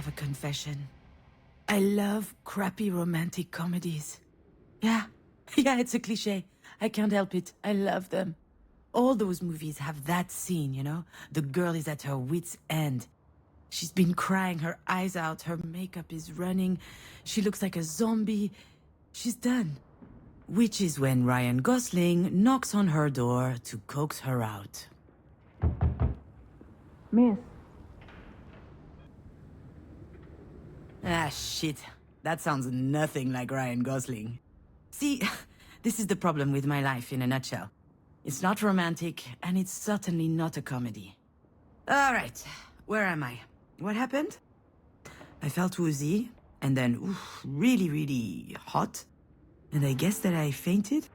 have a confession. I love crappy romantic comedies. Yeah, yeah, it's a cliché. I can't help it. I love them. All those movies have that scene, you know? The girl is at her wit's end. She's been crying her eyes out, her makeup is running, she looks like a zombie. She's done. Which is when Ryan Gosling knocks on her door to coax her out. Miss. Ah, shit. That sounds nothing like Ryan Gosling. See, this is the problem with my life in a nutshell. It's not romantic, and it's certainly not a comedy. All right, where am I? What happened? I felt woozy, and then really, really hot. And I guess that I fainted?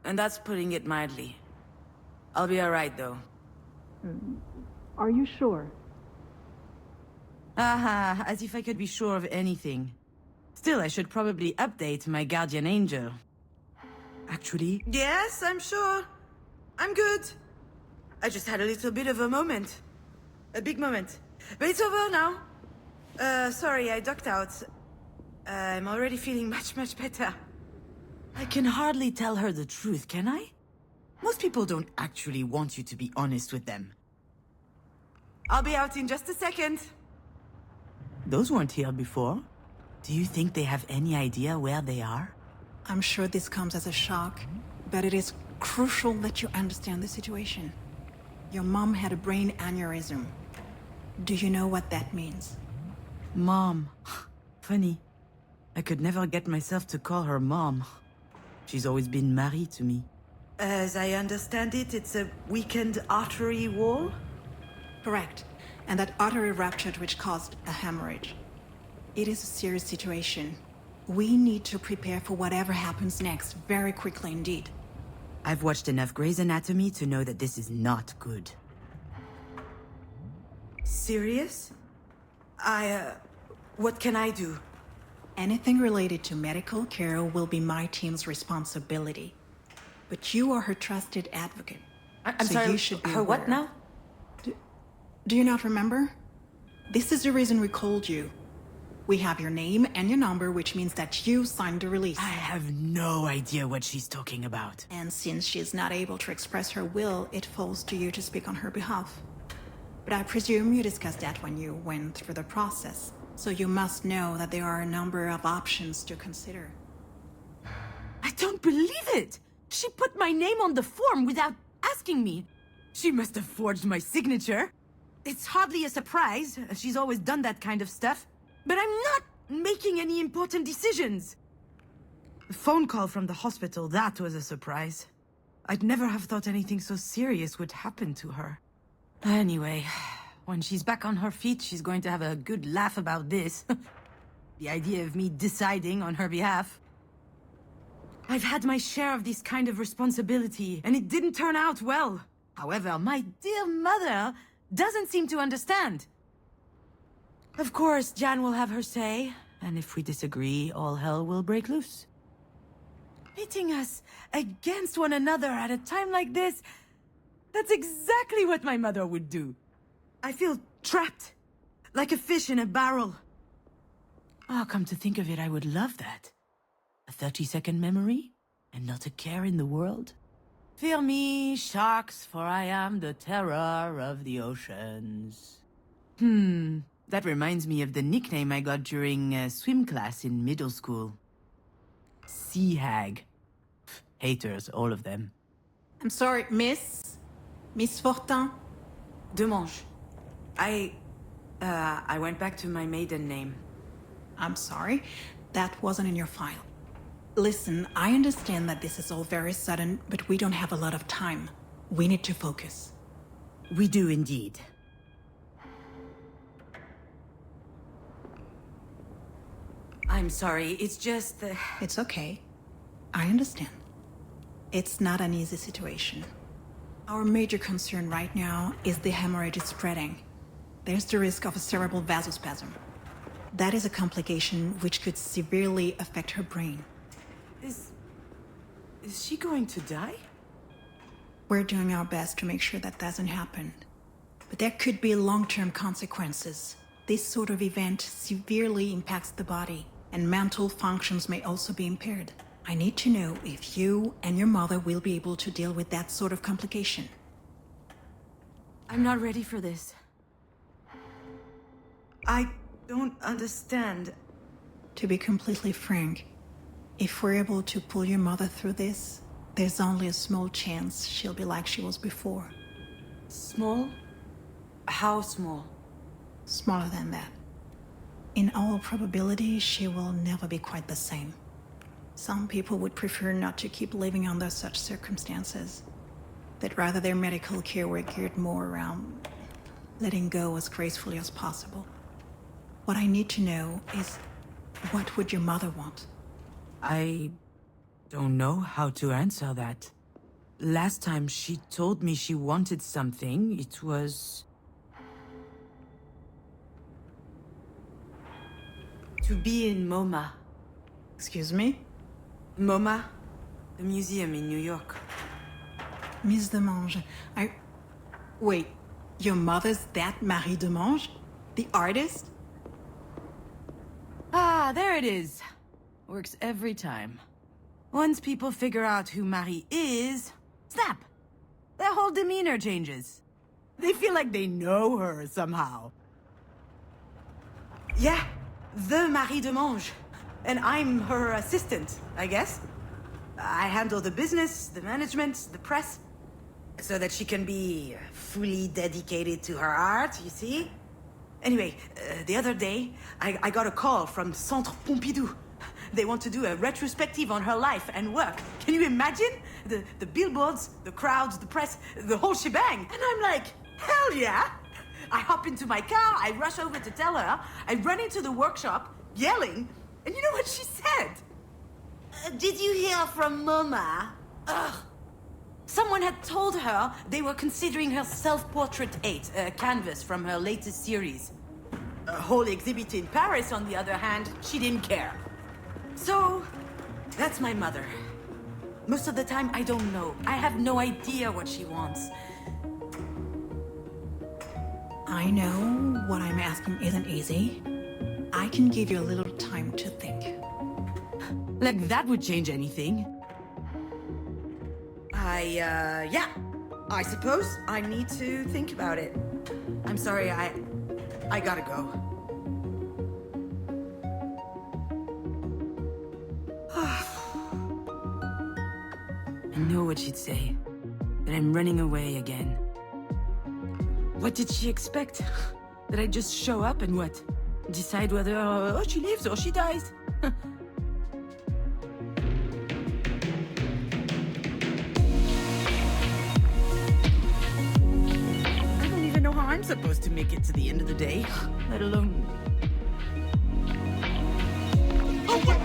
And that's putting it mildly. I'll be alright, though. Are you sure? Aha, as if I could be sure of anything. Still, I should probably update my guardian angel. Actually, yes, I'm sure. I'm good. I just had a little bit of a moment. A big moment. But it's over now. Sorry, I ducked out. I'm already feeling much, much better. I can hardly tell her the truth, can I? Most people don't actually want you to be honest with them. I'll be out in just a second. Those weren't here before. Do you think they have any idea where they are? I'm sure this comes as a shock, but it is crucial that you understand the situation. Your mom had a brain aneurysm. Do you know what that means? Mom. Funny. I could never get myself to call her Mom. She's always been Marie to me. As I understand it, it's a weakened artery wall? Correct. And that artery ruptured, which caused a hemorrhage. It is a serious situation. We need to prepare for whatever happens next, very quickly indeed. I've watched enough Grey's Anatomy to know that this is not good. Serious? What can I do? Anything related to medical care will be my team's responsibility. But you are her trusted advocate. I'm so sorry, you should be her aware. what now? Do you not remember? This is the reason we called you. We have your name and your number, which means that you signed the release. I have no idea what she's talking about. And since she is not able to express her will, it falls to you to speak on her behalf. But I presume you discussed that when you went through the process. So you must know that there are a number of options to consider. I don't believe it! She put my name on the form without asking me. She must have forged my signature. It's hardly a surprise. She's always done that kind of stuff. But I'm not making any important decisions. The phone call from the hospital, that was a surprise. I'd never have thought anything so serious would happen to her. Anyway, when she's back on her feet, she's going to have a good laugh about this. The idea of me deciding on her behalf. I've had my share of this kind of responsibility, and it didn't turn out well. However, my dear mother doesn't seem to understand. Of course, Jan will have her say, and if we disagree, all hell will break loose. Pitting us against one another at a time like this, that's exactly what my mother would do. I feel trapped, like a fish in a barrel. Oh, come to think of it, I would love that. A 30-second memory, and not a care in the world. Fear me, sharks, for I am the terror of the oceans. That reminds me of the nickname I got during swim class in middle school. Sea hag. Haters, all of them. I'm sorry, Miss Fortin? Demange. I went back to my maiden name. I'm sorry, that wasn't in your file. Listen, I understand that this is all very sudden, but we don't have a lot of time. We need to focus. We do indeed. I'm sorry, it's just... It's okay. I understand. It's not an easy situation. Our major concern right now is the hemorrhage is spreading. There's the risk of a cerebral vasospasm. That is a complication which could severely affect her brain. Is she going to die? We're doing our best to make sure that doesn't happen. But there could be long-term consequences. This sort of event severely impacts the body, and mental functions may also be impaired. I need to know if you and your mother will be able to deal with that sort of complication. I'm not ready for this. I don't understand. To be completely frank, if we're able to pull your mother through this, there's only a small chance she'll be like she was before. Small? How small? Smaller than that. In all probability, she will never be quite the same. Some people would prefer not to keep living under such circumstances. That rather their medical care were geared more around letting go as gracefully as possible. What I need to know is, what would your mother want? I don't know how to answer that. Last time she told me she wanted something, it was... to be in MoMA. Excuse me? MoMA? The museum in New York. Miss Demange, Wait, your mother's that Marie Demange? The artist? Ah, there it is. Works every time. Once people figure out who Marie is, snap! Their whole demeanor changes. They feel like they know her somehow. Yeah, the Marie Demange. And I'm her assistant, I guess. I handle the business, the management, the press, so that she can be fully dedicated to her art, you see? Anyway, the other day, I got a call from Centre Pompidou. They want to do a retrospective on her life and work. Can you imagine? The billboards, the crowds, the press, the whole shebang. And I'm like, hell yeah! I hop into my car, I rush over to tell her, I run into the workshop, yelling, and you know what she said? Did you hear from MoMA? Ugh. Someone had told her they were considering her Self-Portrait 8, a canvas from her latest series. A whole exhibit in Paris, on the other hand, she didn't care. So, that's my mother. Most of the time, I don't know. I have no idea what she wants. I know what I'm asking isn't easy. I can give you a little time to think. Like that would change anything. Yeah. I suppose I need to think about it. I'm sorry, I gotta go. I know what she'd say. That I'm running away again. What did she expect? That I just show up and what? Decide whether she lives or she dies? I don't even know how I'm supposed to make it to the end of the day, let alone... Oh, what?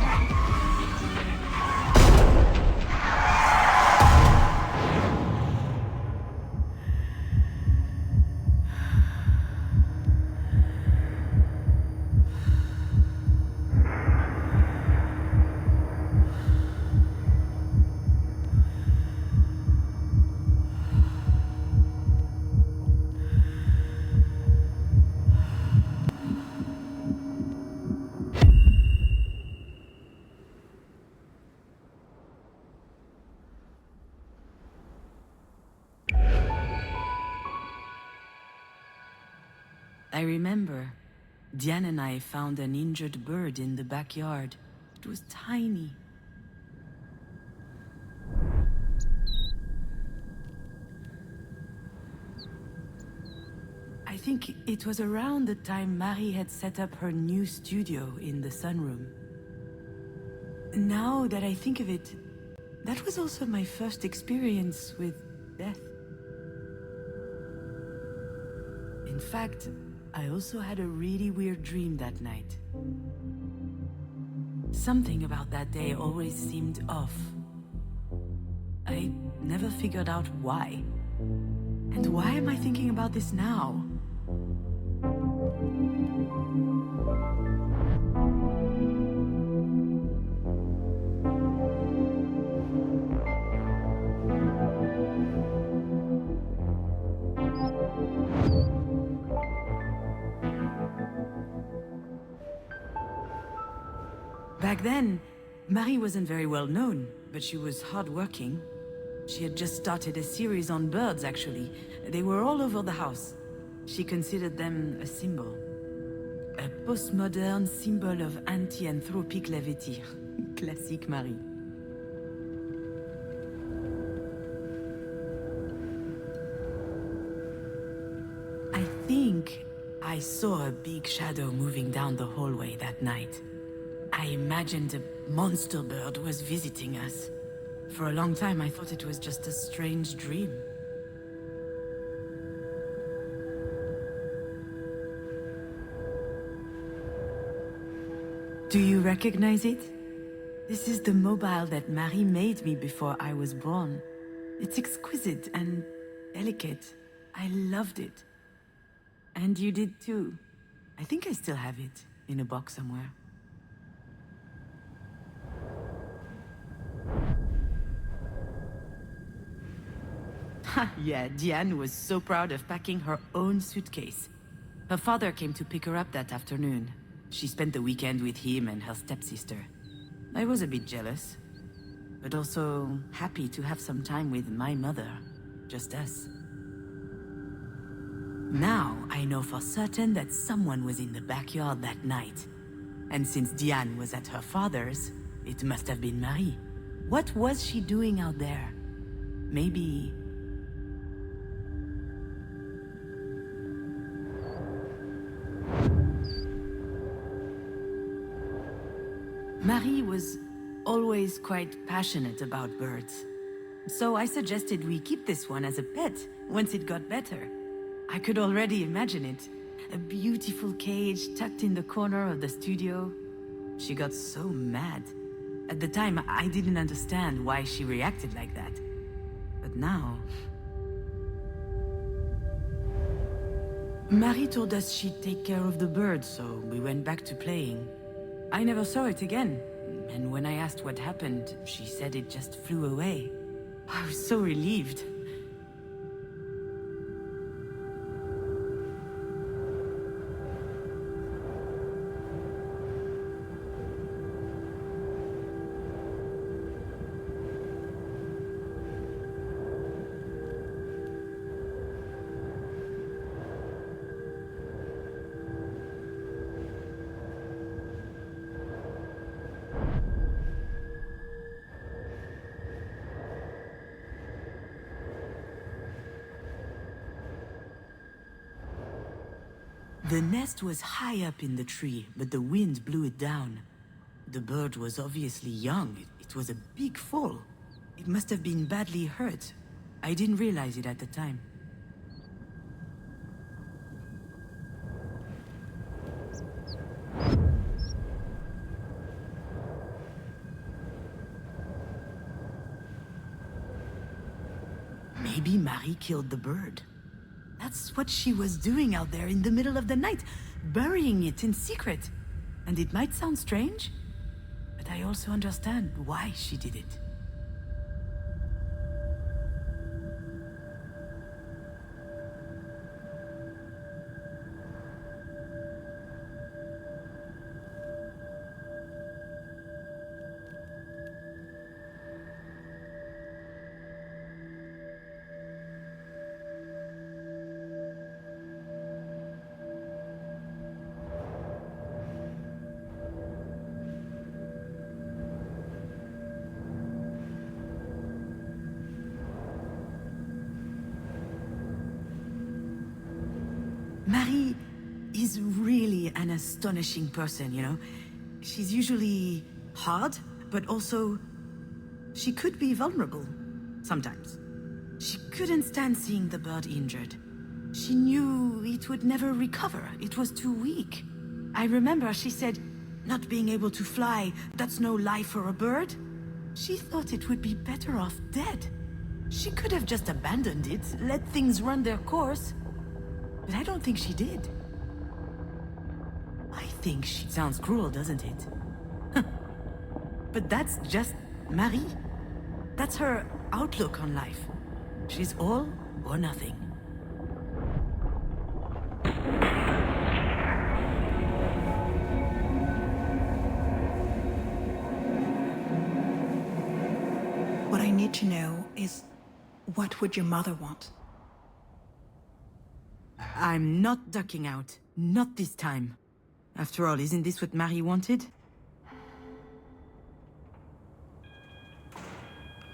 I remember, Diane and I found an injured bird in the backyard. It was tiny. I think it was around the time Marie had set up her new studio in the sunroom. Now that I think of it, that was also my first experience with death. In fact, I also had a really weird dream that night. Something about that day always seemed off. I never figured out why. And why am I thinking about this now? Back then, Marie wasn't very well known, but she was hardworking. She had just started a series on birds, actually. They were all over the house. She considered them a symbol. A postmodern symbol of anti-anthropic levity. Classique Marie. I think I saw a big shadow moving down the hallway that night. I imagined a monster bird was visiting us. For a long time, I thought it was just a strange dream. Do you recognize it? This is the mobile that Marie made me before I was born. It's exquisite and delicate. I loved it. And you did too. I think I still have it, in a box somewhere. Yeah, Diane was so proud of packing her own suitcase. Her father came to pick her up that afternoon. She spent the weekend with him and her stepsister. I was a bit jealous, but also happy to have some time with my mother, just us. Now I know for certain that someone was in the backyard that night. And since Diane was at her father's, it must have been Marie. What was she doing out there? Maybe... Marie was always quite passionate about birds. So I suggested we keep this one as a pet once it got better. I could already imagine it. A beautiful cage tucked in the corner of the studio. She got so mad. At the time, I didn't understand why she reacted like that. But now... Marie told us she'd take care of the bird, so we went back to playing. I never saw it again, and when I asked what happened, she said it just flew away. I was so relieved. The nest was high up in the tree, but the wind blew it down. The bird was obviously young. It was a big fall. It must have been badly hurt. I didn't realize it at the time. Maybe Marie killed the bird. That's what she was doing out there in the middle of the night, burying it in secret. And it might sound strange, but I also understand why she did it. Marie is really an astonishing person, you know? She's usually hard, but also... she could be vulnerable. Sometimes. She couldn't stand seeing the bird injured. She knew it would never recover. It was too weak. I remember she said, "Not being able to fly, that's no life for a bird." She thought it would be better off dead. She could have just abandoned it, let things run their course. But I don't think she did. I think she sounds cruel, doesn't it? But that's just Marie. That's her outlook on life. She's all or nothing. to know is, what would your mother want? I'm not ducking out. Not this time. After all, isn't this what Marie wanted?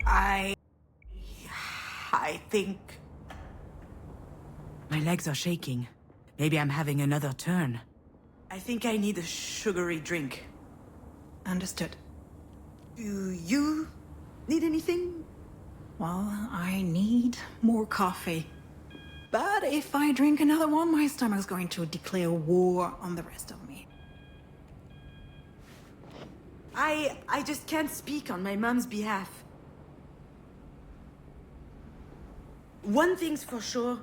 I think... My legs are shaking. Maybe I'm having another turn. I think I need a sugary drink. Understood. Do you need anything? Well, I need more coffee. But if I drink another one, my stomach's going to declare war on the rest of me. I just can't speak on my mom's behalf. One thing's for sure,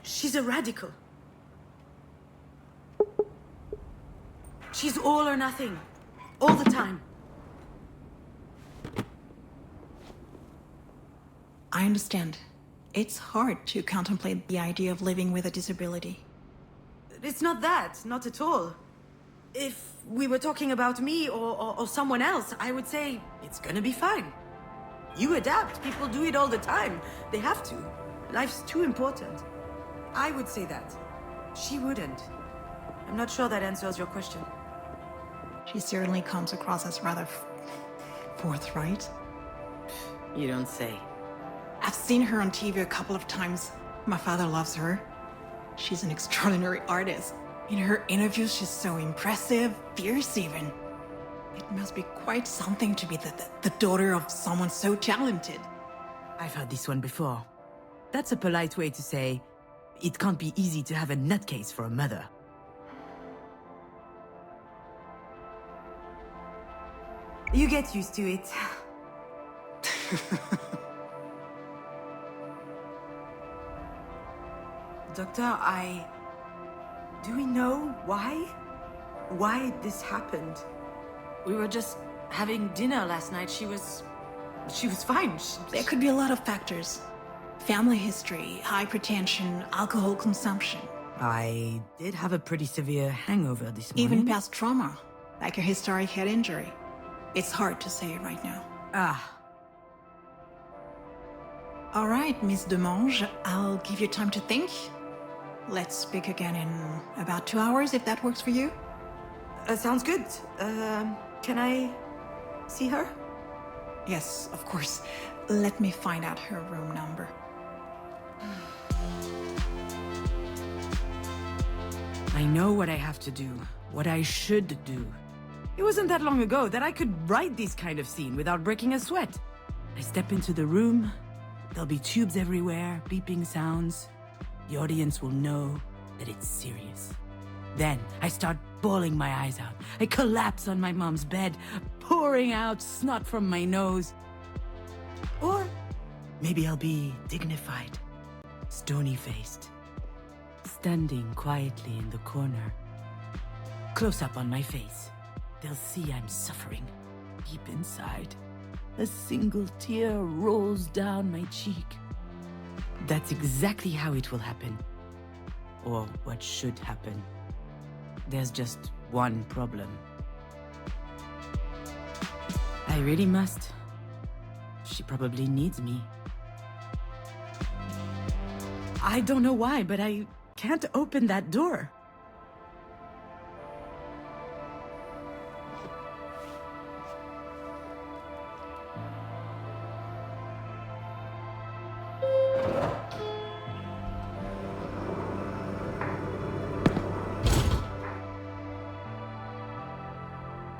she's a radical. She's all or nothing, all the time. I understand. It's hard to contemplate the idea of living with a disability. It's not that, not at all. If we were talking about me or someone else, I would say it's gonna be fine. You adapt, people do it all the time. They have to. Life's too important. I would say that. She wouldn't. I'm not sure that answers your question. She certainly comes across as rather forthright. You don't say. I've seen her on TV a couple of times. My father loves her. She's an extraordinary artist. In her interviews, she's so impressive, fierce even. It must be quite something to be the daughter of someone so talented. I've heard this one before. That's a polite way to say, it can't be easy to have a nutcase for a mother. You get used to it. Doctor, do we know why? Why this happened? We were just having dinner last night. She was fine. There could be a lot of factors. Family history, hypertension, alcohol consumption. I did have a pretty severe hangover this morning. Even past trauma, like a historic head injury. It's hard to say right now. All right, Miss Demange, I'll give you time to think. Let's speak again in about 2 hours, if that works for you. Sounds good. Can I see her? Yes, of course. Let me find out her room number. I know what I have to do, what I should do. It wasn't that long ago that I could write this kind of scene without breaking a sweat. I step into the room, there'll be tubes everywhere, beeping sounds. The audience will know that it's serious. Then I start bawling my eyes out. I collapse on my mom's bed, pouring out snot from my nose. Or maybe I'll be dignified, stony-faced, standing quietly in the corner. Close up on my face. They'll see I'm suffering deep inside. A single tear rolls down my cheek. That's exactly how it will happen. Or what should happen. There's just one problem. I really must. She probably needs me. I don't know why, but I can't open that door.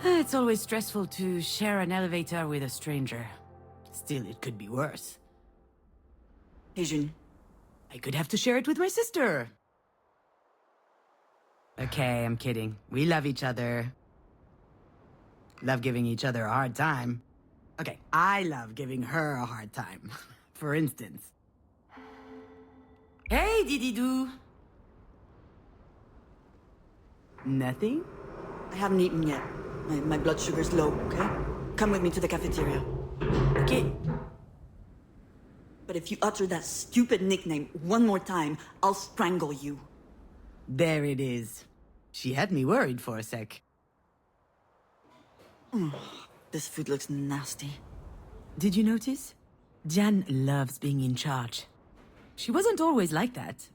It's always stressful to share an elevator with a stranger. Still, it could be worse. Hey, June. I could have to share it with my sister. Okay, I'm kidding. We love each other. Love giving each other a hard time. Okay, I love giving her a hard time. For instance. Hey, Didi-Doo. Nothing? I haven't eaten yet. My blood sugar's low, okay? Come with me to the cafeteria. Okay. But if you utter that stupid nickname one more time, I'll strangle you. There it is. She had me worried for a sec. This food looks nasty. Did you notice? Jan loves being in charge. She wasn't always like that.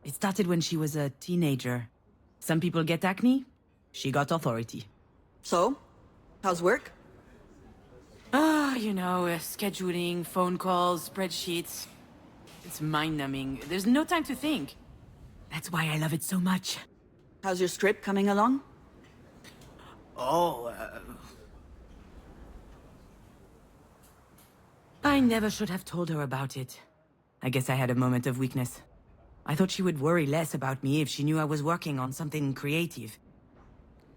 It started when she was a teenager. Some people get acne. She got authority. So, how's work? Scheduling, phone calls, spreadsheets. It's mind-numbing. There's no time to think. That's why I love it so much. How's your script coming along? Oh, I never should have told her about it. I guess I had a moment of weakness. I thought she would worry less about me if she knew I was working on something creative.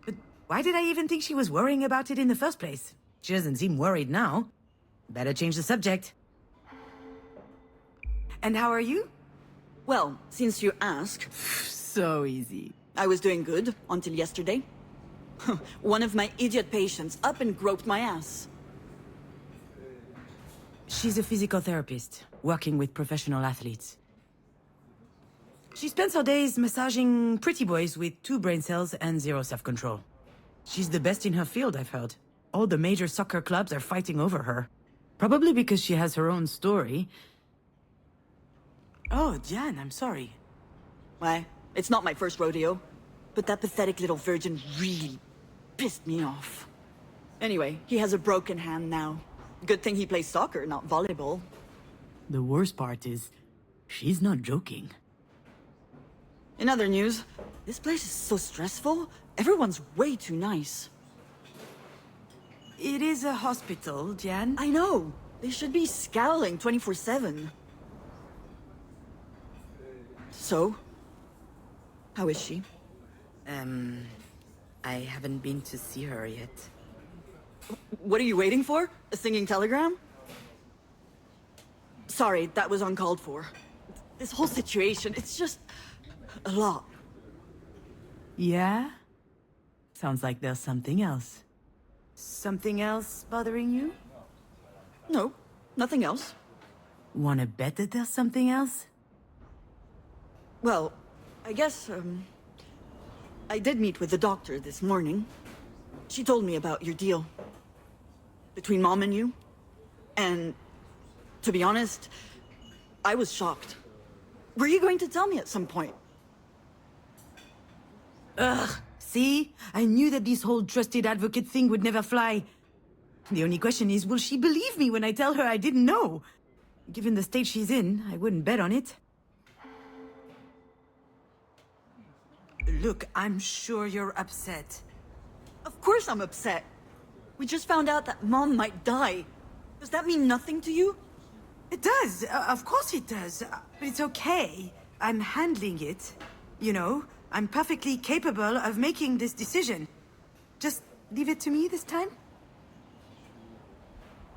But why did I even think she was worrying about it in the first place? She doesn't seem worried now. Better change the subject. And how are you? Well, since you ask, So easy. I was doing good until yesterday. One of my idiot patients up and groped my ass. She's a physical therapist, working with professional athletes. She spends her days massaging pretty boys with 2 brain cells and 0 self-control. She's the best in her field, I've heard. All the major soccer clubs are fighting over her. Probably because she has her own story. Oh, Jan, I'm sorry. Why? It's not my first rodeo. But that pathetic little virgin really pissed me off. Anyway, he has a broken hand now. Good thing he plays soccer, not volleyball. The worst part is, she's not joking. In other news, this place is so stressful. Everyone's way too nice. It is a hospital, Jan. I know. They should be scowling 24/7. So, how is she? I haven't been to see her yet. What are you waiting for? A singing telegram? Sorry, that was uncalled for. This whole situation, it's just a lot. Yeah? Sounds like there's something else. Something else bothering you? No, nothing else. Wanna bet that there's something else? Well, I guess, I did meet with the doctor this morning. She told me about your deal. Between Mom and you. And, to be honest, I was shocked. Were you going to tell me at some point? Ugh, see? I knew that this whole trusted advocate thing would never fly. The only question is, will she believe me when I tell her I didn't know? Given the state she's in, I wouldn't bet on it. Look, I'm sure you're upset. Of course I'm upset. We just found out that Mom might die. Does that mean nothing to you? It does. Of course it does. But it's okay. I'm handling it. You know, I'm perfectly capable of making this decision. Just leave it to me this time.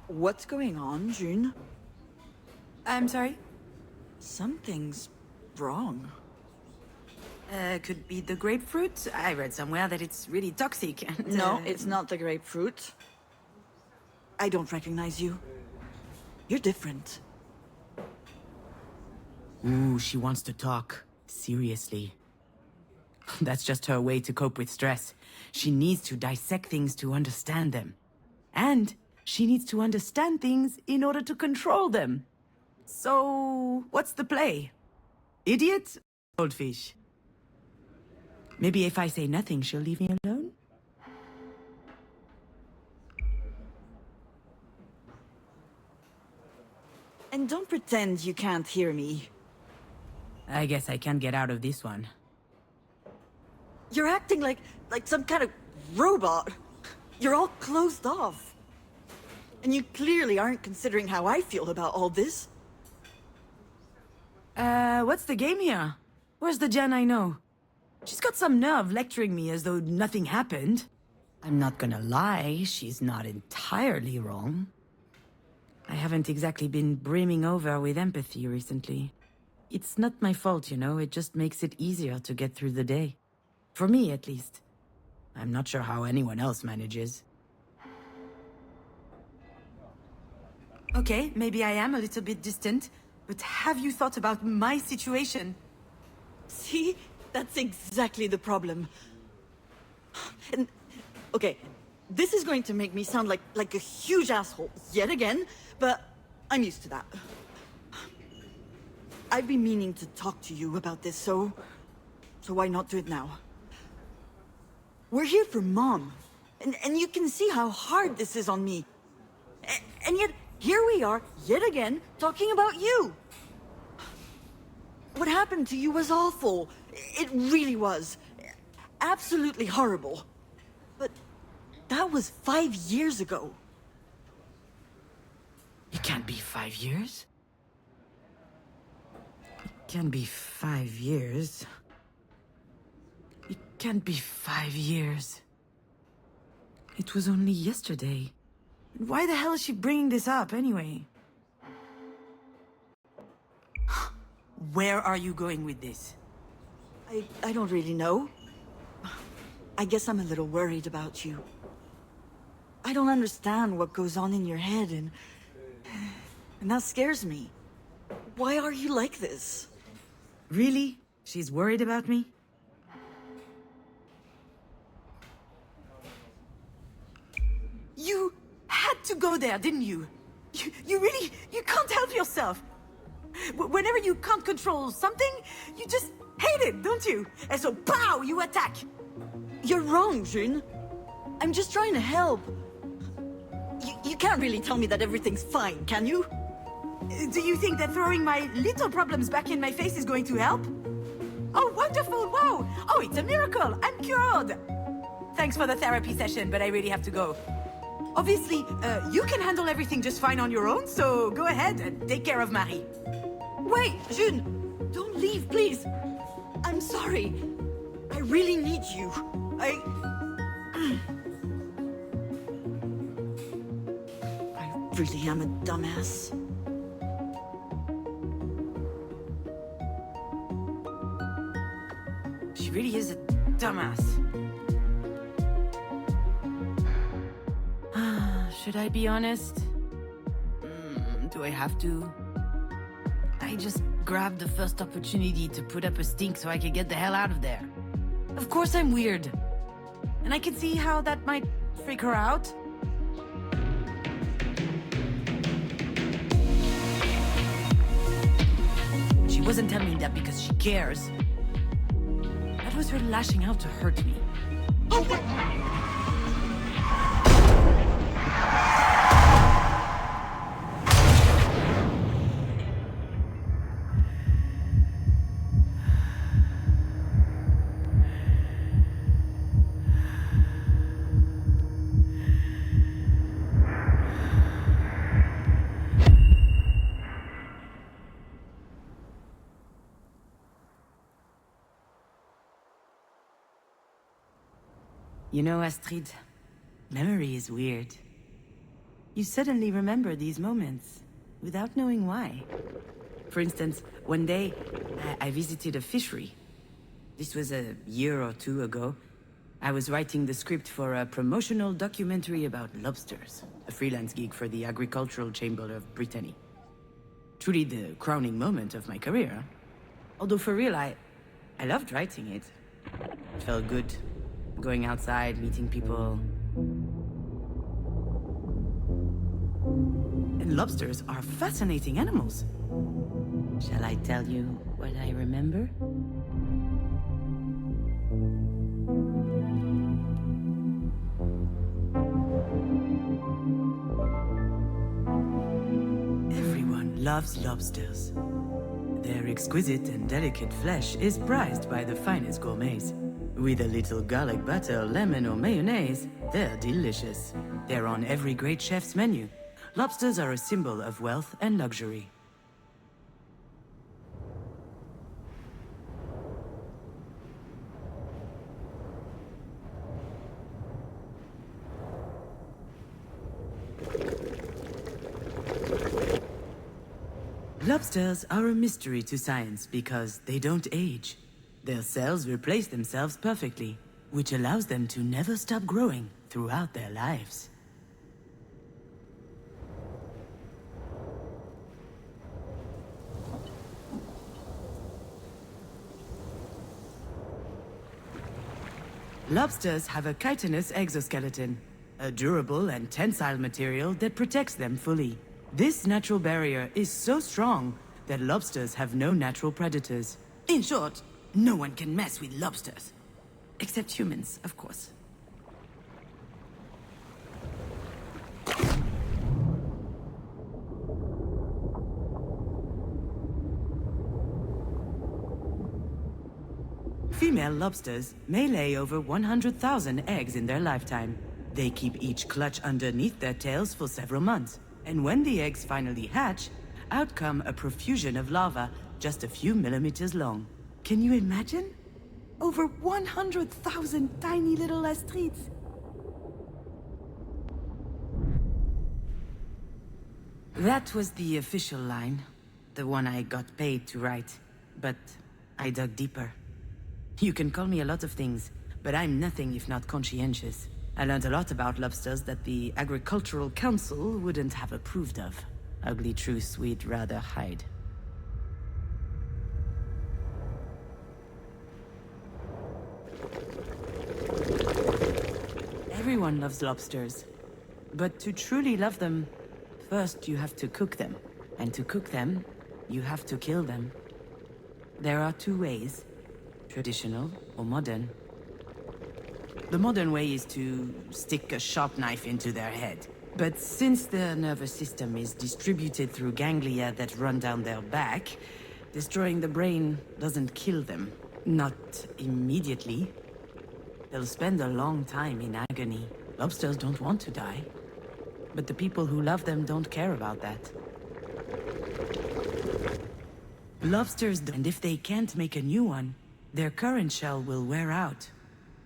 What's going on, June? I'm sorry? Something's wrong. Could be the grapefruit. I read somewhere that it's really toxic. And, No, it's not the grapefruit. I don't recognize you. You're different. Ooh, she wants to talk. Seriously. That's just her way to cope with stress. She needs to dissect things to understand them. And she needs to understand things in order to control them. So, what's the play? Idiot? Goldfish? Maybe if I say nothing, she'll leave me alone? And don't pretend you can't hear me. I guess I can't get out of this one. You're acting like some kind of robot. You're all closed off. And you clearly aren't considering how I feel about all this. What's the game here? Where's the Jen I know? She's got some nerve lecturing me as though nothing happened. I'm not gonna lie, she's not entirely wrong. I haven't exactly been brimming over with empathy recently. It's not my fault, you know, it just makes it easier to get through the day. For me, at least. I'm not sure how anyone else manages. Okay, maybe I am a little bit distant, but have you thought about my situation? See? That's exactly the problem. And, okay, this is going to make me sound like a huge asshole yet again, but I'm used to that. I've been meaning to talk to you about this, so why not do it now? We're here for Mom, and you can see how hard this is on me. And yet, here we are, yet again, talking about you. What happened to you was awful. It really was. Absolutely horrible. But that was 5 years ago. It can't be 5 years. It can't be 5 years. It can't be 5 years. It was only yesterday. Why the hell is she bringing this up, anyway? Where are you going with this? I don't really know. I guess I'm a little worried about you. I don't understand what goes on in your head, and that scares me. Why are you like this? Really? She's worried about me? You had to go there, didn't you? You really... You can't help yourself. Whenever you can't control something, you just hate it, don't you? And so, pow, you attack. You're wrong, June. I'm just trying to help. You can't really tell me that everything's fine, can you? Do you think that throwing my little problems back in my face is going to help? Oh, wonderful, wow! Oh, it's a miracle, I'm cured! Thanks for the therapy session, but I really have to go. Obviously, you can handle everything just fine on your own, so go ahead and take care of Marie. Wait, June! Don't leave, please! I'm sorry. I really need you. I really am a dumbass. She really is a dumbass. Should I be honest? Do I have to? I just grabbed the first opportunity to put up a stink so I could get the hell out of there. Of course I'm weird. And I can see how that might freak her out. She wasn't telling me that because she cares. That was her lashing out to hurt me. Oh, what? You know, Astrid, memory is weird. You suddenly remember these moments, without knowing why. For instance, one day, I visited a fishery. This was a year or two ago. I was writing the script for a promotional documentary about lobsters, a freelance gig for the Agricultural Chamber of Brittany. Truly the crowning moment of my career. Although for real, I loved writing it. It felt good. Going outside, meeting people. And lobsters are fascinating animals. Shall I tell you what I remember? Everyone loves lobsters. Their exquisite and delicate flesh is prized by the finest gourmets. With a little garlic butter, lemon, or mayonnaise, they're delicious. They're on every great chef's menu. Lobsters are a symbol of wealth and luxury. Lobsters are a mystery to science because they don't age. Their cells replace themselves perfectly, which allows them to never stop growing throughout their lives. Lobsters have a chitinous exoskeleton, a durable and tensile material that protects them fully. This natural barrier is so strong that lobsters have no natural predators. In short, no one can mess with lobsters. Except humans, of course. Female lobsters may lay over 100,000 eggs in their lifetime. They keep each clutch underneath their tails for several months. And when the eggs finally hatch, out come a profusion of larvae just a few millimeters long. Can you imagine? Over 100,000 tiny little astrites. That was the official line. The one I got paid to write. But I dug deeper. You can call me a lot of things, but I'm nothing if not conscientious. I learned a lot about lobsters that the Agricultural Council wouldn't have approved of. Ugly truths we'd rather hide. Everyone loves lobsters. But to truly love them, first you have to cook them. And to cook them, you have to kill them. There are two ways. Traditional or modern. The modern way is to stick a sharp knife into their head. But since their nervous system is distributed through ganglia that run down their back, destroying the brain doesn't kill them. Not immediately. They'll spend a long time in agony. Lobsters don't want to die. But the people who love them don't care about that. Lobsters, and if they can't make a new one, their current shell will wear out.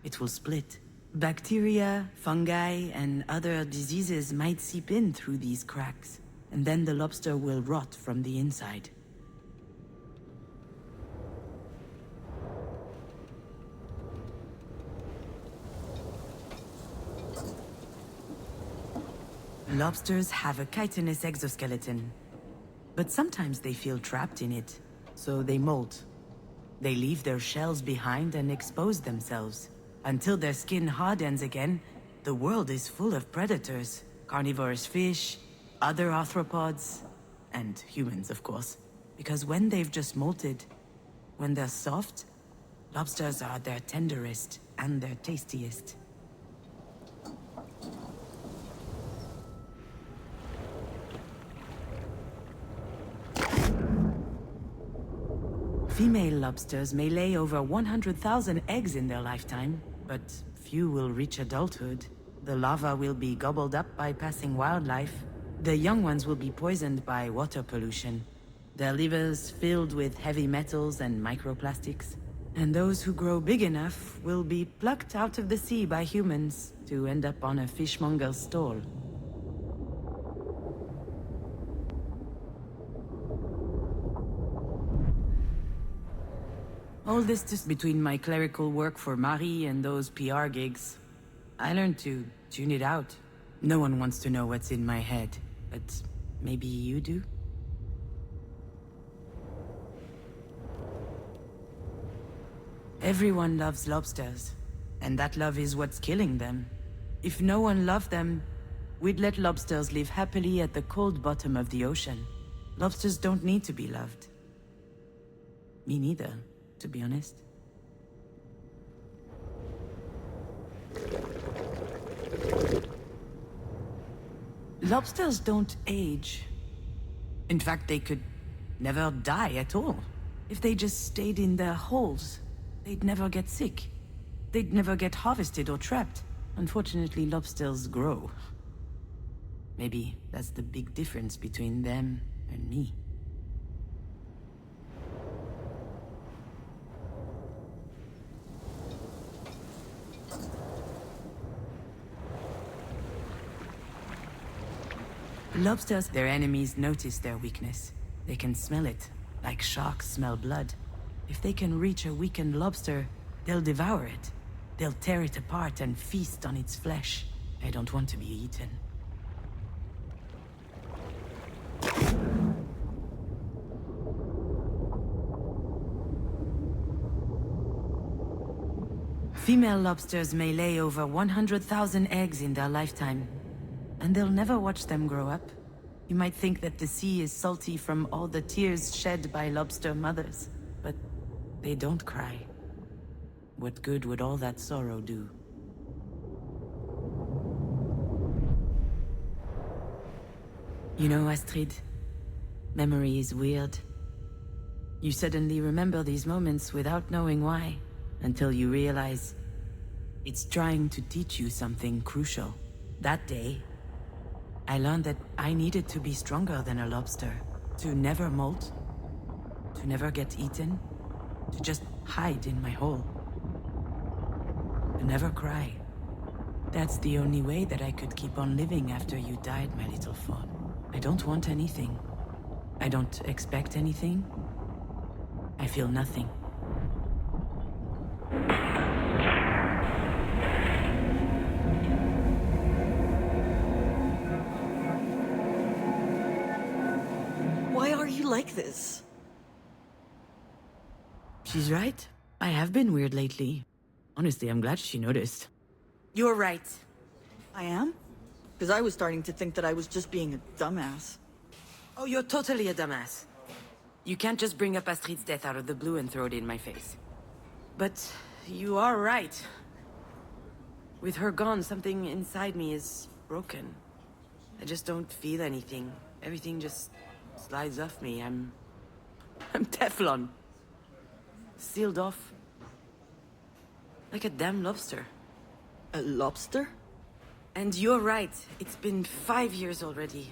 It will split. Bacteria, fungi, and other diseases might seep in through these cracks, and then the lobster will rot from the inside. Lobsters have a chitinous exoskeleton, but sometimes they feel trapped in it, so they molt. They leave their shells behind and expose themselves. Until their skin hardens again, the world is full of predators. Carnivorous fish, other arthropods, and humans, of course. Because when they've just molted, when they're soft, lobsters are their tenderest and their tastiest. Female lobsters may lay over 100,000 eggs in their lifetime, but few will reach adulthood. The larvae will be gobbled up by passing wildlife. The young ones will be poisoned by water pollution. Their livers filled with heavy metals and microplastics. And those who grow big enough will be plucked out of the sea by humans to end up on a fishmonger's stall. All this just between my clerical work for Marie and those PR gigs. I learned to tune it out. No one wants to know what's in my head, but maybe you do? Everyone loves lobsters, and that love is what's killing them. If no one loved them, we'd let lobsters live happily at the cold bottom of the ocean. Lobsters don't need to be loved. Me neither, to be honest. Lobsters don't age. In fact, they could never die at all. If they just stayed in their holes, they'd never get sick. They'd never get harvested or trapped. Unfortunately, lobsters grow. Maybe that's the big difference between them and me. Lobsters, their enemies notice their weakness. They can smell it, like sharks smell blood. If they can reach a weakened lobster, they'll devour it. They'll tear it apart and feast on its flesh. I don't want to be eaten. Female lobsters may lay over 100,000 eggs in their lifetime, and they'll never watch them grow up. You might think that the sea is salty from all the tears shed by lobster mothers, but they don't cry. What good would all that sorrow do? You know, Astrid, memory is weird. You suddenly remember these moments without knowing why, until you realize it's trying to teach you something crucial. That day, I learned that I needed to be stronger than a lobster, to never molt, to never get eaten, to just hide in my hole, to never cry. That's the only way that I could keep on living after you died, my little fawn. I don't want anything. I don't expect anything. I feel nothing. Why are you like this? She's right. I have been weird lately. Honestly, I'm glad she noticed. You're right. I am? Because I was starting to think that I was just being a dumbass. Oh, you're totally a dumbass. You can't just bring up Astrid's death out of the blue and throw it in my face. But you are right. With her gone, something inside me is broken. I just don't feel anything. Everything just slides off me. I'm Teflon. Sealed off. Like a damn lobster. A lobster? And you're right. It's been 5 years already.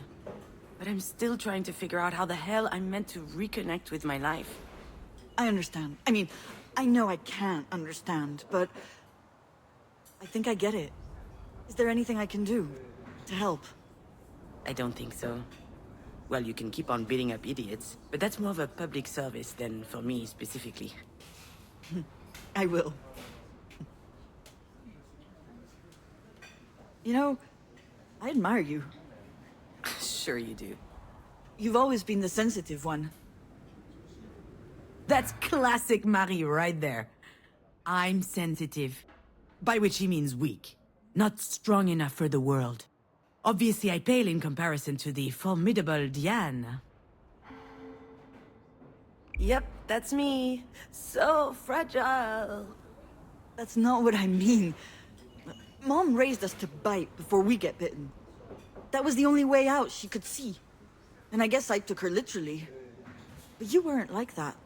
But I'm still trying to figure out how the hell I'm meant to reconnect with my life. I understand. I mean, I know I can't understand, but I think I get it. Is there anything I can do to help? I don't think so. Well, you can keep on beating up idiots, but that's more of a public service than for me specifically. I will. You know, I admire you. Sure you do. You've always been the sensitive one. That's classic Marie right there. I'm sensitive. By which he means weak. Not strong enough for the world. Obviously I pale in comparison to the formidable Diane. Yep, that's me. So fragile. That's not what I mean. Mom raised us to bite before we get bitten. That was the only way out she could see. And I guess I took her literally. But you weren't like that.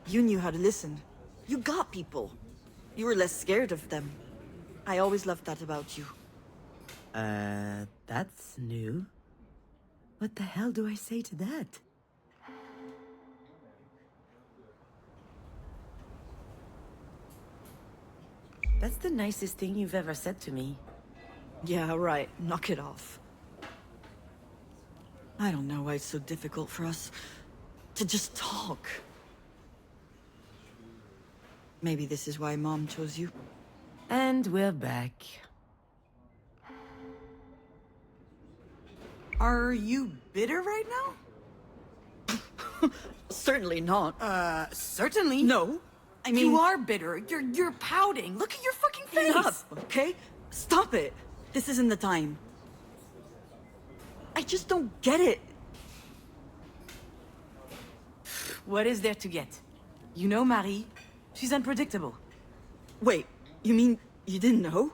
You knew how to listen. You got people. You were less scared of them. I always loved that about you. That's new. What the hell do I say to that? That's the nicest thing you've ever said to me. Yeah, right. Knock it off. I don't know why it's so difficult for us to just talk. Maybe this is why Mom chose you. And we're back. Are you bitter right now? Certainly not. Certainly. No. I mean... You are bitter. You're pouting. Look at your fucking face. Enough, okay? Stop it. This isn't the time. I just don't get it. What is there to get? You know Marie. She's unpredictable. Wait, you mean you didn't know?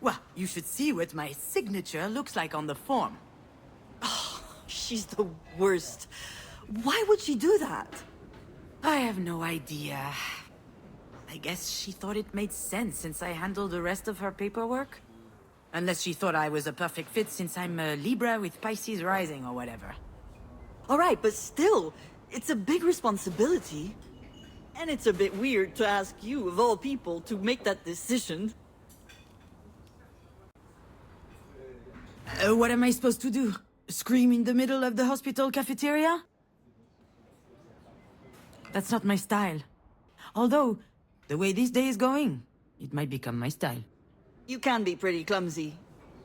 Well, you should see what my signature looks like on the form. She's the worst. Why would she do that? I have no idea. I guess she thought it made sense since I handled the rest of her paperwork. Unless she thought I was a perfect fit since I'm a Libra with Pisces rising or whatever. All right, but still, it's a big responsibility. And it's a bit weird to ask you, of all people, to make that decision. What am I supposed to do? Scream in the middle of the hospital cafeteria? That's not my style. Although, the way this day is going, it might become my style. You can be pretty clumsy.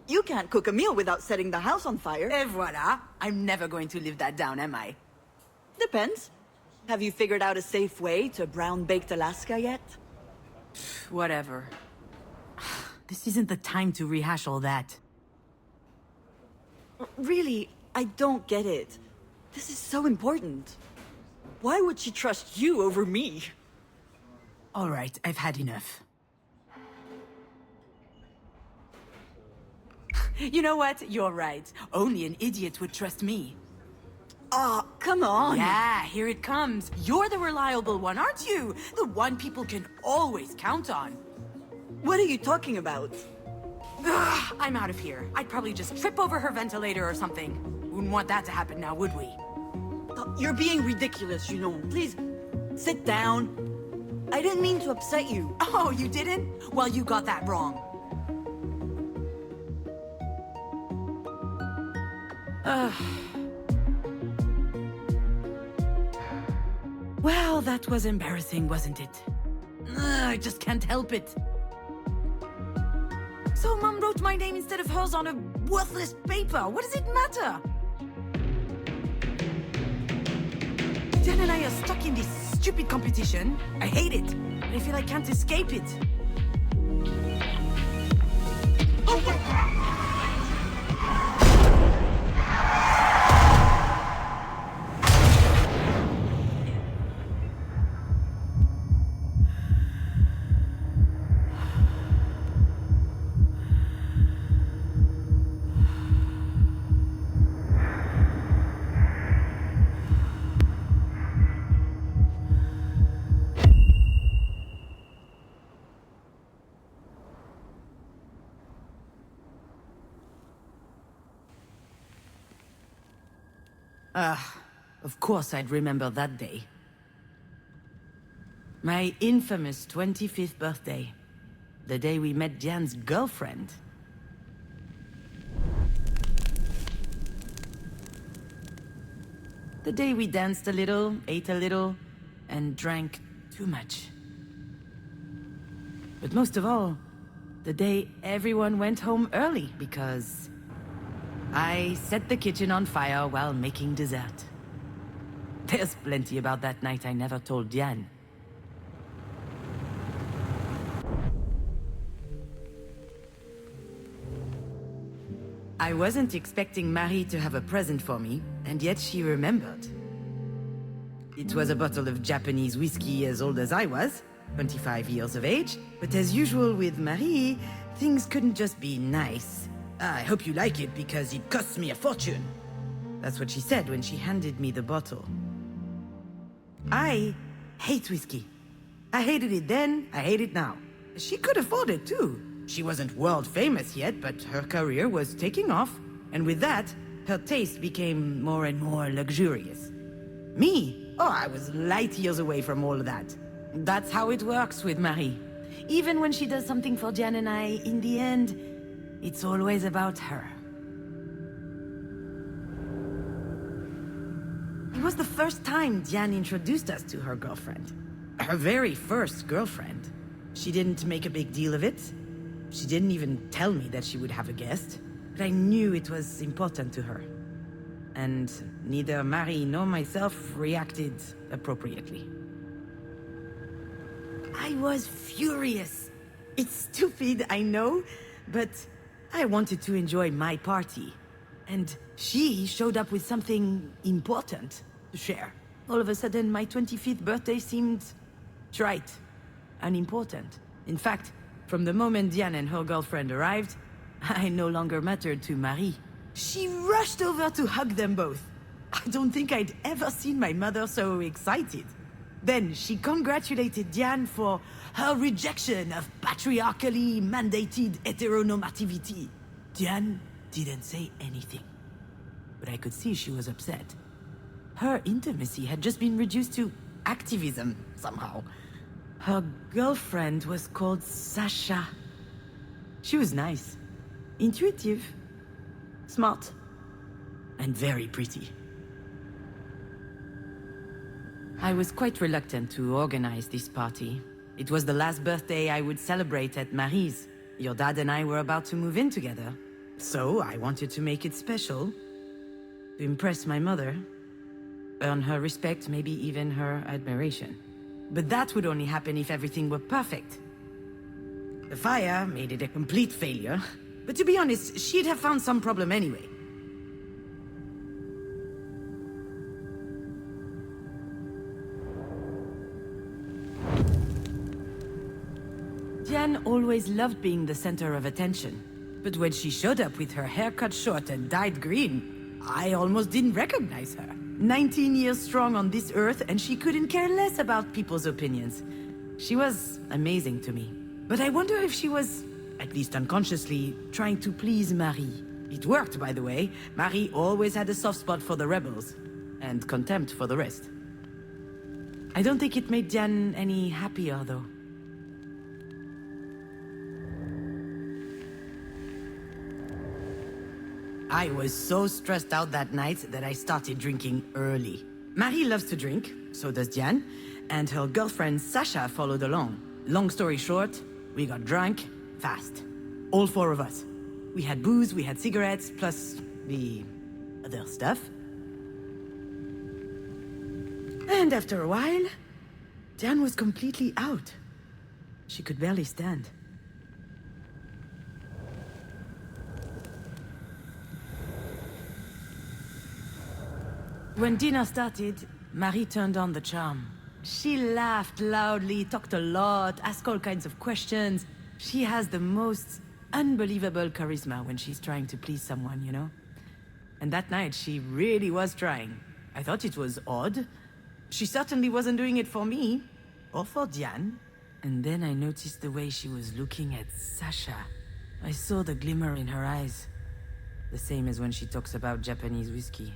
You can't cook a meal without setting the house on fire. Et voilà! I'm never going to live that down, am I? Depends. Have you figured out a safe way to brown-baked Alaska yet? Whatever. This isn't the time to rehash all that. Really, I don't get it. This is so important. Why would she trust you over me? All right, I've had enough. You know what? You're right. Only an idiot would trust me. Aw, come on! Yeah, here it comes. You're the reliable one, aren't you? The one people can always count on. What are you talking about? Ugh, I'm out of here. I'd probably just trip over her ventilator or something. Wouldn't want that to happen now, would we? You're being ridiculous, you know. Please, sit down. I didn't mean to upset you. Oh, you didn't? Well, you got that wrong. Well, that was embarrassing, wasn't it? I just can't help it. So Mom wrote my name instead of hers on a worthless paper. What does it matter? Jen and I are stuck in this stupid competition. I hate it, but I feel I can't escape it. Of course I'd remember that day. My infamous 25th birthday. The day we met Diane's girlfriend. The day we danced a little, ate a little, and drank too much. But most of all, the day everyone went home early because I set the kitchen on fire while making dessert. There's plenty about that night I never told Diane. I wasn't expecting Marie to have a present for me, and yet she remembered. It was a bottle of Japanese whiskey as old as I was, 25 years of age, but as usual with Marie, things couldn't just be nice. I hope you like it because it costs me a fortune. That's what she said when she handed me the bottle. I hate whiskey. I hated it then, I hate it now. She could afford it too. She wasn't world famous yet, but her career was taking off, and with that, her taste became more and more luxurious. Me? Oh, I was light years away from all of that. That's how it works with Marie. Even when she does something for Diane and I, in the end, it's always about her. It was the first time Diane introduced us to her girlfriend. Her very first girlfriend. She didn't make a big deal of it. She didn't even tell me that she would have a guest. But I knew it was important to her. And neither Marie nor myself reacted appropriately. I was furious. It's stupid, I know, but I wanted to enjoy my party. And she showed up with something important to share. All of a sudden, my 25th birthday seemed trite, unimportant. In fact, from the moment Diane and her girlfriend arrived, I no longer mattered to Marie. She rushed over to hug them both. I don't think I'd ever seen my mother so excited. Then she congratulated Diane for her rejection of patriarchally mandated heteronormativity. Diane didn't say anything, but I could see she was upset. Her intimacy had just been reduced to activism, somehow. Her girlfriend was called Sasha. She was nice, intuitive, smart, and very pretty. I was quite reluctant to organize this party. It was the last birthday I would celebrate at Marie's. Your dad and I were about to move in together. So I wanted to make it special, to impress my mother, earn her respect, maybe even her admiration. But that would only happen if everything were perfect. The fire made it a complete failure, but to be honest, she'd have found some problem anyway. Diane always loved being the center of attention. But when she showed up with her hair cut short and dyed green, I almost didn't recognize her. 19 years strong on this earth, and she couldn't care less about people's opinions. She was amazing to me. But I wonder if she was, at least unconsciously, trying to please Marie. It worked, by the way. Marie always had a soft spot for the rebels, and contempt for the rest. I don't think it made Diane any happier, though. I was so stressed out that night that I started drinking early. Marie loves to drink, so does Diane, and her girlfriend Sasha followed along. Long story short, we got drunk fast. All four of us. We had booze, we had cigarettes, plus the other stuff. And after a while, Diane was completely out. She could barely stand. When dinner started, Marie turned on the charm. She laughed loudly, talked a lot, asked all kinds of questions. She has the most unbelievable charisma when she's trying to please someone, you know? And that night, she really was trying. I thought it was odd. She certainly wasn't doing it for me, or for Diane. And then I noticed the way she was looking at Sasha. I saw the glimmer in her eyes. The same as when she talks about Japanese whiskey.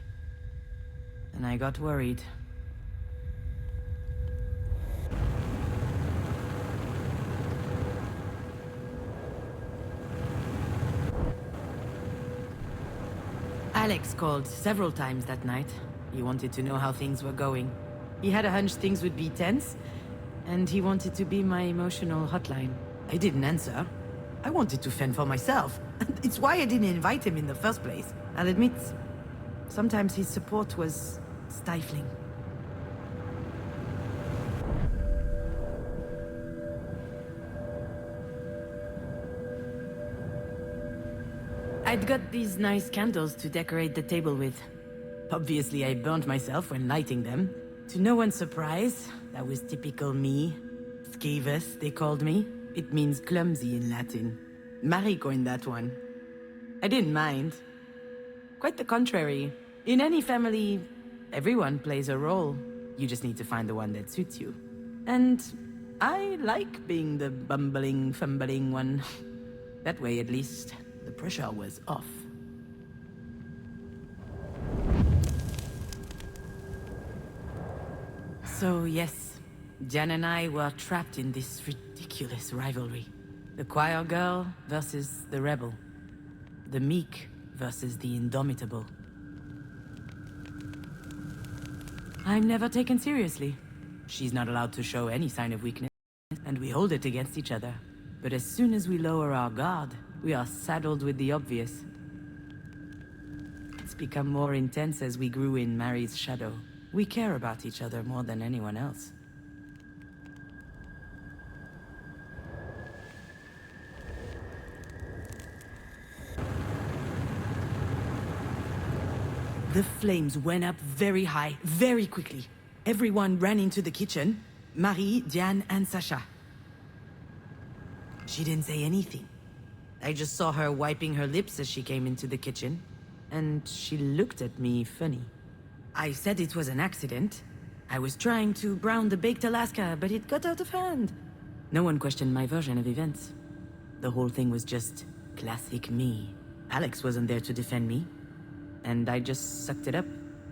And I got worried. Alex called several times that night. He wanted to know how things were going. He had a hunch things would be tense, and he wanted to be my emotional hotline. I didn't answer. I wanted to fend for myself. It's why I didn't invite him in the first place. I'll admit, sometimes his support was stifling. I'd got these nice candles to decorate the table with. Obviously, I burned myself when lighting them. To no one's surprise, that was typical me. Scaevus, they called me. It means clumsy in Latin. Marie coined that one. I didn't mind. Quite the contrary. In any family, everyone plays a role. You just need to find the one that suits you. And I like being the bumbling, fumbling one. That way, at least, the pressure was off. So yes, Jan and I were trapped in this ridiculous rivalry. The choir girl versus the rebel. The meek versus the indomitable. I'm never taken seriously. She's not allowed to show any sign of weakness, and we hold it against each other. But as soon as we lower our guard, we are saddled with the obvious. It's become more intense as we grew in Marie's shadow. We care about each other more than anyone else. The flames went up very high, very quickly. Everyone ran into the kitchen. Marie, Diane, and Sasha. She didn't say anything. I just saw her wiping her lips as she came into the kitchen, and she looked at me funny. I said it was an accident. I was trying to brown the baked Alaska, but it got out of hand. No one questioned my version of events. The whole thing was just classic me. Alex wasn't there to defend me, and I just sucked it up.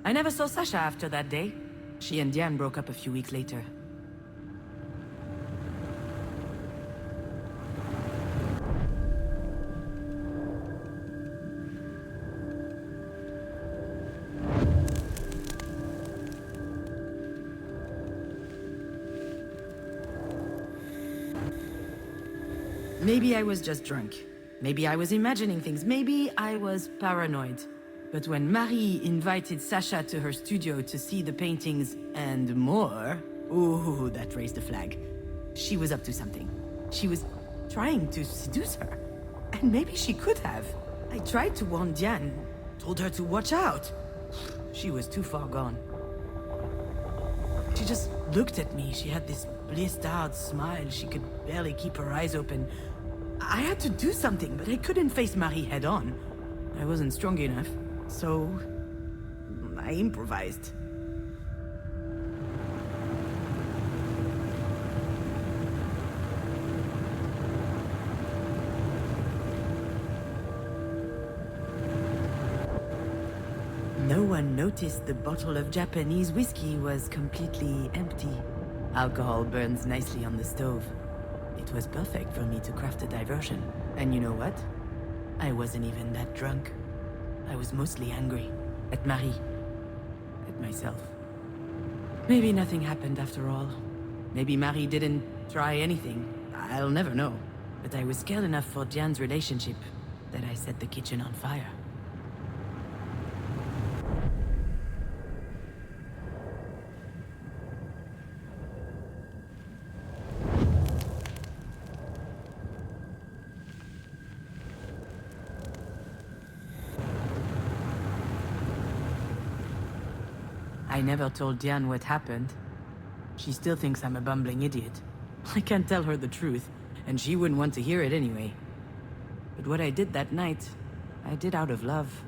I never saw Sasha after that day. She and Diane broke up a few weeks later. Maybe I was just drunk. Maybe I was imagining things. Maybe I was paranoid. But when Marie invited Sasha to her studio to see the paintings and more, ooh, that raised a flag. She was up to something. She was trying to seduce her. And maybe she could have. I tried to warn Diane, told her to watch out. She was too far gone. She just looked at me. She had this blissed out smile. She could barely keep her eyes open. I had to do something, but I couldn't face Marie head on. I wasn't strong enough, so I improvised. No one noticed the bottle of Japanese whiskey was completely empty. Alcohol burns nicely on the stove. It was perfect for me to craft a diversion. And you know what? I wasn't even that drunk. I was mostly angry. At Marie. At myself. Maybe nothing happened after all. Maybe Marie didn't try anything. I'll never know. But I was scared enough for Diane's relationship that I set the kitchen on fire. I never told Diane what happened. She still thinks I'm a bumbling idiot. I can't tell her the truth, and she wouldn't want to hear it anyway. But what I did that night, I did out of love.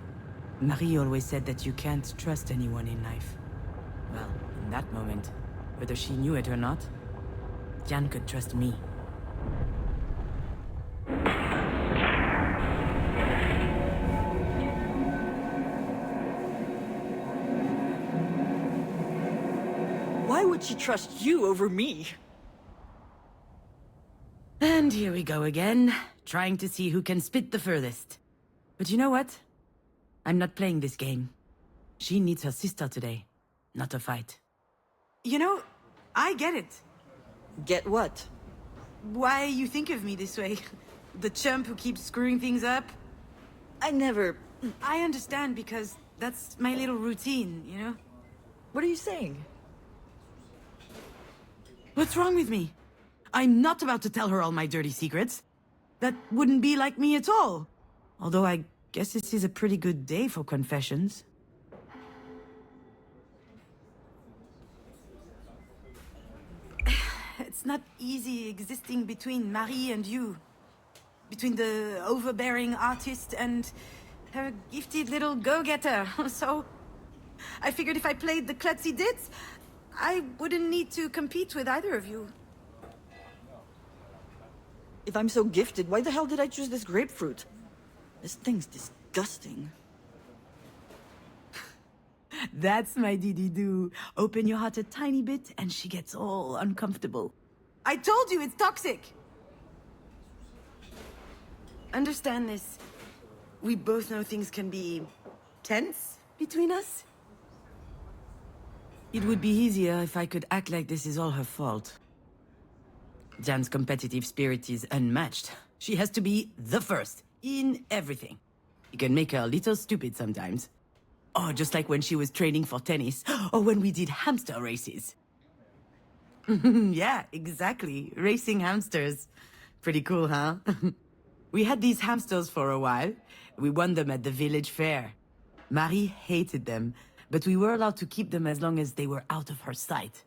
Marie always said that you can't trust anyone in life. Well, in that moment, whether she knew it or not, Diane could trust me. Why would she trust you over me? And here we go again, trying to see who can spit the furthest. But you know what? I'm not playing this game. She needs her sister today, not a fight. You know, I get it. Get what? Why you think of me this way. The chump who keeps screwing things up. I never... I understand because that's my little routine, you know? What are you saying? What's wrong with me? I'm not about to tell her all my dirty secrets. That wouldn't be like me at all. Although I guess this is a pretty good day for confessions. It's not easy existing between Marie and you. Between the overbearing artist and her gifted little go-getter. So I figured if I played the klutzy ditz, I wouldn't need to compete with either of you. If I'm so gifted, why the hell did I choose this grapefruit? This thing's disgusting. That's my dee-dee-doo. Open your heart a tiny bit and she gets all uncomfortable. I told you it's toxic! Understand this. We both know things can be tense between us. It would be easier if I could act like this is all her fault. Jan's competitive spirit is unmatched. She has to be the first in everything. It can make her a little stupid sometimes. Oh, just like when she was training for tennis, or when we did hamster races. Yeah, exactly. Racing hamsters. Pretty cool, huh? We had these hamsters for a while. We won them at the village fair. Marie hated them, but we were allowed to keep them as long as they were out of her sight.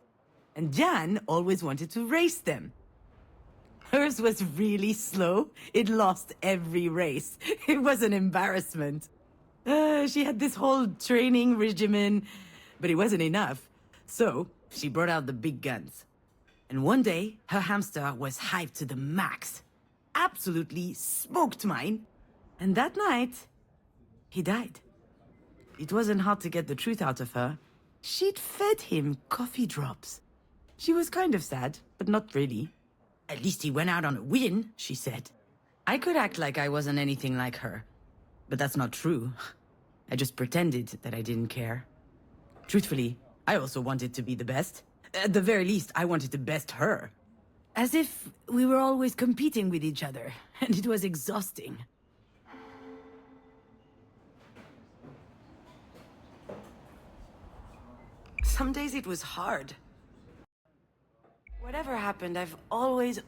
And Jan always wanted to race them. Hers was really slow. It lost every race. It was an embarrassment. She had this whole training regimen, but it wasn't enough. So she brought out the big guns. And one day, her hamster was hyped to the max. Absolutely smoked mine. And that night, he died. It wasn't hard to get the truth out of her. She'd fed him coffee drops. She was kind of sad, but not really. At least he went out on a win, she said. I could act like I wasn't anything like her. But that's not true. I just pretended that I didn't care. Truthfully, I also wanted to be the best. At the very least, I wanted to best her. As if we were always competing with each other, and it was exhausting. Some days it was hard. Whatever happened, I've always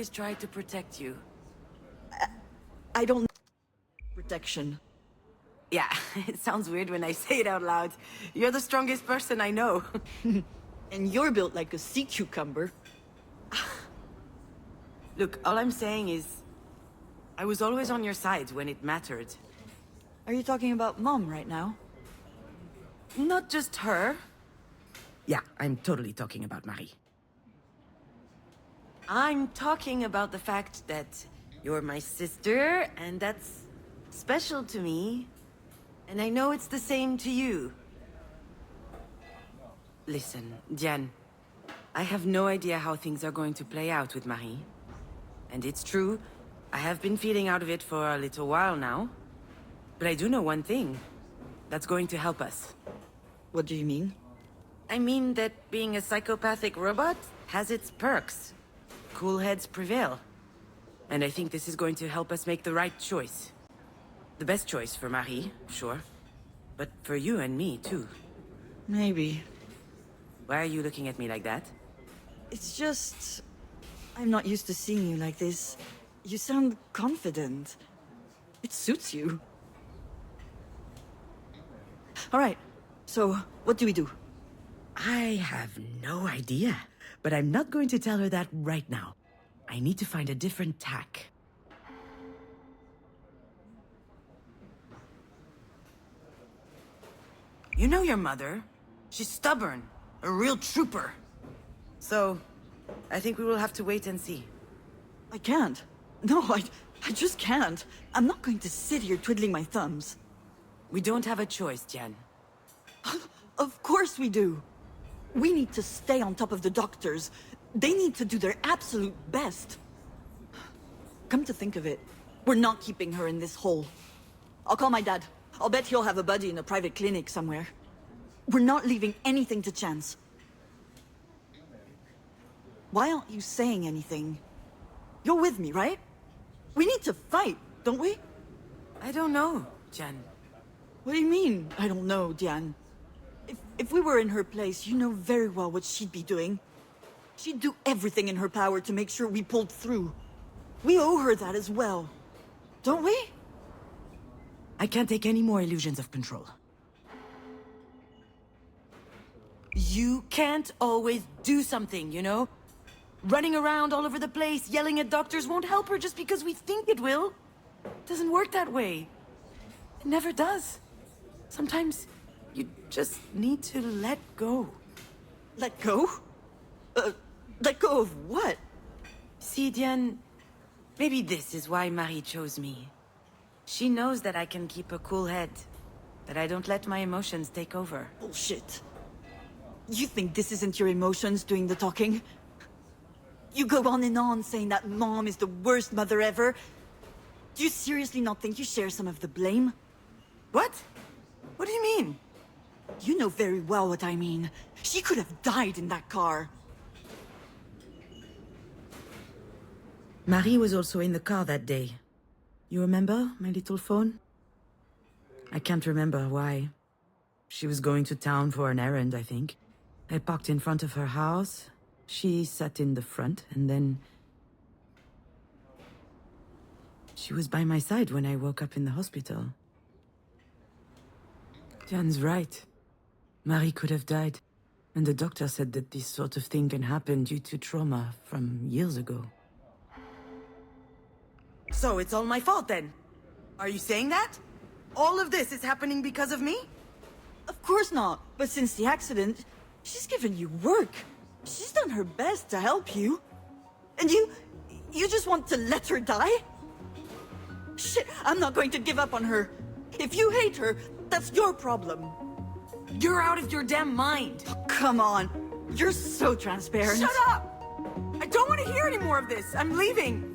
tried to protect you. I don't... protection. Yeah, it sounds weird when I say it out loud. You're the strongest person I know. And you're built like a sea cucumber. Look, all I'm saying is, I was always on your side when it mattered. Are you talking about Mom right now? Not just her. Yeah, I'm totally talking about Marie. I'm talking about the fact that you're my sister, and that's special to me. And I know it's the same to you. Listen, Diane, I have no idea how things are going to play out with Marie. And it's true, I have been feeling out of it for a little while now. But I do know one thing. That's going to help us. What do you mean? I mean that being a psychopathic robot has its perks. Cool heads prevail. And I think this is going to help us make the right choice. The best choice for Marie, sure. But for you and me, too. Maybe. Why are you looking at me like that? It's just... I'm not used to seeing you like this. You sound confident. It suits you. All right, so what do we do? I have no idea. But I'm not going to tell her that right now. I need to find a different tack. You know your mother. She's stubborn. A real trooper. So, I think we will have to wait and see. I can't. No, I just can't. I'm not going to sit here twiddling my thumbs. We don't have a choice, Jen. Of course we do. We need to stay on top of the doctors. They need to do their absolute best. Come to think of it, we're not keeping her in this hole. I'll call my dad. I'll bet he'll have a buddy in a private clinic somewhere. We're not leaving anything to chance. Why aren't you saying anything? You're with me, right? We need to fight, don't we? I don't know, Jen. What do you mean, I don't know, Diane? If we were in her place, you know very well what she'd be doing. She'd do everything in her power to make sure we pulled through. We owe her that as well. Don't we? I can't take any more illusions of control. You can't always do something, you know? Running around all over the place, yelling at doctors won't help her just because we think it will. It doesn't work that way. It never does. Sometimes you just need to let go. Let go? Let go of what? See, Diane, maybe this is why Marie chose me. She knows that I can keep a cool head, that I don't let my emotions take over. Bullshit. You think this isn't your emotions doing the talking? You go on and on saying that Mom is the worst mother ever. Do you seriously not think you share some of the blame? What? What do you mean? You know very well what I mean. She could have died in that car. Marie was also in the car that day. You remember my little phone? I can't remember why. She was going to town for an errand, I think. I parked in front of her house. She sat in the front, and then... She was by my side when I woke up in the hospital. Jan's right. Marie could have died. And the doctor said that this sort of thing can happen due to trauma from years ago. So it's all my fault then? Are you saying that? All of this is happening because of me? Of course not. But since the accident, she's given you work. She's done her best to help you. And you just want to let her die? Shit, I'm not going to give up on her. If you hate her, that's your problem. You're out of your damn mind. Come on. You're so transparent. Shut up! I don't want to hear any more of this. I'm leaving.